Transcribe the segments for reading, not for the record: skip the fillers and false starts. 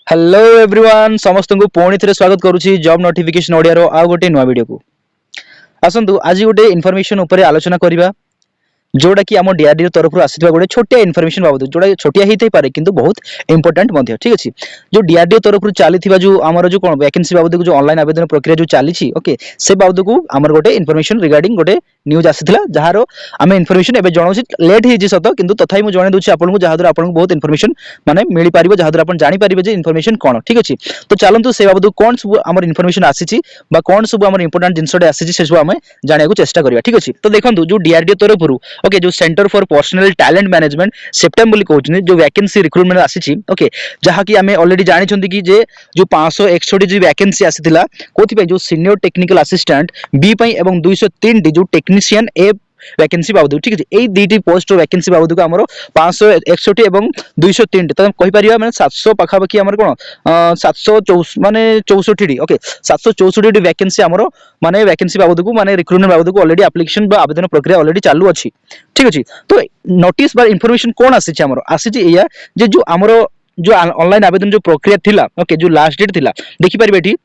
hello everyone समस्त को पुणी थे स्वागत करुच्ची जॉब नोटिफिकेशन ओडिया आउ गोटे नुआ वीडियो को आसतु आज गोटे इनफॉरमेशन उपर आलोचना करबा जोटा कि आम डीआरडीओ तरफ आसी गोटे छोटिया इनफॉरमेशन बाबद जोटा छोटिया ही पारे किंतु बहुत इंपोर्टेंट ठीक अच्छे जो डीआरडीओ तरफ चली जो आमर जो कौन वैकेंसी बाबद को जो ऑनलाइन आवेदन प्रक्रिया जो चली ओके से बाबद को आमर गोटे इनफॉरमेशन रिगार्डिंग गोटे न्यूज आसीथिला जहार आम इनफॉरमेशन एबे जणाउछि लेट ही सत किंतु तथापि मु जणाइ दोछि आपन को जहाद्वारा आपन को बहुत इनफॉरमेशन माने मिली पारिबो जहाद्वारा आपन जानि पारिबे जे इनफॉरमेशन कोन ठीक अछि तो चलंतु से बाबद कोन सब आमर इनफॉरमेशन आसीछि बा कोन सब आमर इंपोर्टेंट जिंसडे आसीछि से सब आमे जानिया को चेष्टा करिया ठीक अछि तो देखंतु जो डीआरडीओ तरफ ओके जो centre for personal talent management September बोली कहउछि जो वैकेंसी रिक्रूटमेंट आसीछि ओके जहा कि आमे ऑलरेडी जानि छथि कि जे जो 561 जी वैकेंसी आसीथिला कोथि पे जो सीनियर टेक्निकल असिस्टेंट बी पई एवं 203 डी जो टेक्नीशियन ए वैकेंसी बाबद ठीक है दुईटी पोस्ट वैकेंसी बाबद को आमर 561 एवं 203 तो कहि परिया माने 700 पाखापाखि आमर कोन 764 माने 64 डी ओके 764 डी वैकेंसी आमर माने वैकेंसी बाबद को माने रिक्रूटमेंट बाबद को ऑलरेडी एप्लीकेशन बा आवेदन प्रक्रिया ऑलरेडी चालू अछि ठीक अछि तो नोटिस बा इन्फॉर्मेशन कोन आसी आमर आसी एया जे जो आमर जो ऑनलाइन आवेदन जो प्रक्रिया थिला ओके जो लास्ट डेट थिला देखि परिबे एठी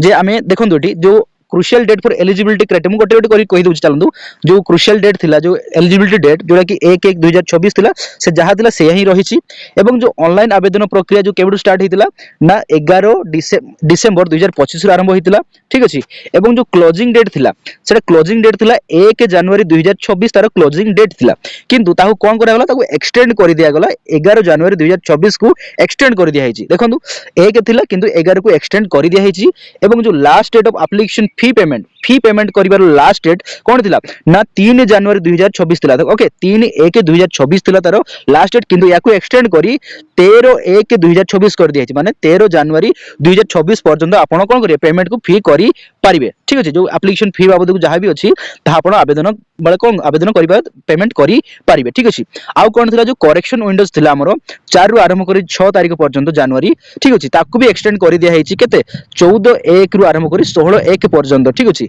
जे आमे देखंतु एठी जो crucial date for eligibility criteria गोटे गोटे करी कहि दउछि चलंतु जो क्रुशियल डेट थिला जो एलिजिबिलिटी डेट जोटा कि 1/1/2024 थिला से जहा थिला से ही रहिछि एवं जो ऑनलाइन आवेदन प्रक्रिया जो केबडू स्टार्ट हितिला ना 11 डिसेंबर 2025 रो आरंभ हितिला ठीक अछि एवं जो क्लोजिंग डेट थिला सेटा क्लोजिंग डेट थिला 1 जनवरी 2024 तार क्लोजिंग डेट थिला किंतु ताहु कोन करा गला ताकु एक्सटेंड करि दिया गला 11 जनवरी 2024 को एक्सटेंड करि दिया हिछि देखंतु 1 थिला किंतु 11 को एक्सटेंड करि दिया हिछि एवं जो last date of application fee payment करिवार लास्ट डेट कोन थिला ना 3 जनवरी 2024 थिला ओके 3/1/2024 थिला तार लास्ट डेट किंतु याकू एक्सटेंड करी 13/1/2024 कर दिया माने 13 जनवरी 2024 पर्यंत आपण कोन करिए पेमेंट को फी करी पारिबे ठीक अछि जो एप्लीकेशन फी बाबद को जहा भी अछि ता आपण आवेदन बळे कोन आवेदन करिबा पेमेंट करी पारिबे ठीक अछि आउ कोन थिला जो करेक्शन विंडोज थिला हमरो 4 रु आरंभ करी 6 तारिख पर्यंत जनवरी ठीक अछि ताकू भी एक्सटेंड करी दिया हेछि केते 14/1 रु आरंभ करी 16/1 पर्यंत ठीक अछि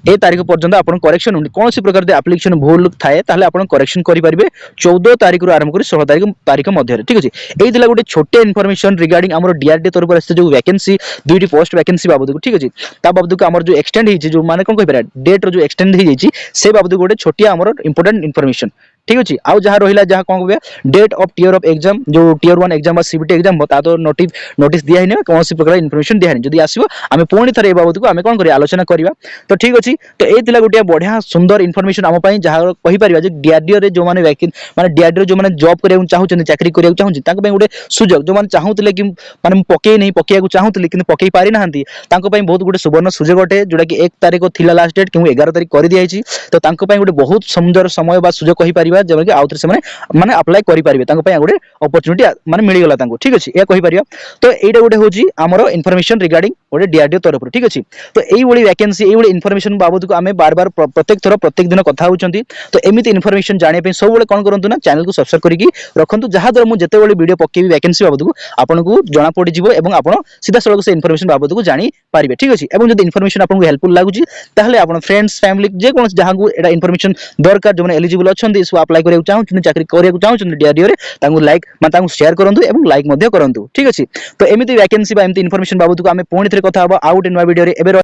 ए तारिख पर्यंत आपण करेक्शन कोन सी प्रकार दे एप्लीकेशन भूल थाए ताले आपण करेक्शन करि परिबे 14 तारिख रु आरंभ करी 16 तारिख मध्य ठीक अछि एई दिला गोटे छोटे इन्फॉर्मेशन रिगार्डिंग हमरो डीआरडी तरफ आसे जो वैकेंसी दुईटी पोस्ट वैकेंसी बाबद को ठीक अछि ता बाबद को हमर जो एक्सटेंड हेछि जो माने कोन कहि पारे डेट रो जो एक्सटेंड हे जेछि से बाबद गोटे छोटिया हमर इंपोर्टेंट इन्फॉर्मेशन ठीक अछि आउ जहा रहिला जहा कोन कहबे date of tier of exam जो टियर 1 एग्जाम बा सीबीटी एग्जाम बता तो नोटिस दिया हिने कोन सी प्रकार इन्फॉर्मेशन दिया हिने जदी आसीबो आमे पुणी थरे ए बाबद को आमे कोन करी आलोचना करिवा तो ठीक अछि तो ए थिला गोटे बढ़िया सुंदर इन्फॉर्मेशन हम पई जहा कहि परिबा जे डीआरडीओ रे जो माने वैकेंसी माने डीआरडीओ जो माने जॉब करे चाहउछन चाकरी करे चाहउछन तांको पई गोटे सुजोग जो माने चाहउतले कि माने पके नहीं पकेया को चाहउतले किंतु पकेई पारि नाहंती तांको पई बहुत गोटे सुवर्ण सुजोग अटे जोटा कि 1 तारिख थिला लास्ट डेट कि 11 तारिख कर दिया हिची तो तांको पई गोटे बहुत सुंदर समय बा सुजोग कहि परिबा जे कि आउथरे से माने अप्लाई करि परिबे तांको पई गोटे अपॉर्चुनिटी माने मिली गला तांको ठीक अछि ए कहि परिबा तो एटा गोटे होची हमरो इन्फॉर्मेशन रिगार्डिंग गोटे डीआरडीओ तरफ ठीक अछि तो एई बडी वैकेंसी एई बडी इन्फॉर्मेशन बाबद को आमे बार बार प्रत्येक थरो प्रत्येक दिन कथा होचंती तो एमिति इन्फॉर्मेशन जाने पे सब बळे कोन करंतु ना चैनल को सब्सक्राइब करिकि रखंतु जहा दर मु जते बळे वीडियो पकेबी वैकेंसी बाबद को आपन को जणा पड़ी जिवो एवं आपन सीधा सळक से इन्फॉर्मेशन बाबद को जानि पारिबे ठीक अछि एवं जदि इन्फॉर्मेशन आपन को हेल्पफुल लागुची ताहले आपन फ्रेंड्स फैमिली जे कोन जहा को एटा इन्फॉर्मेशन दरकार जो माने एलिजिबल अछंती सो अप्लाई करिया चाहउछन चाकरी करिया चाहउछन डीआरडीओ रे तांगु लाइक मा तांगु शेयर करंतु एवं लाइक मध्ये करंतु ठीक अछि तो एमिति वैकेंसी बा एमिति इन्फॉर्मेशन बाबद को आमे पुणी थरे कथा हबा आउट इन मा वीडियो रे एबे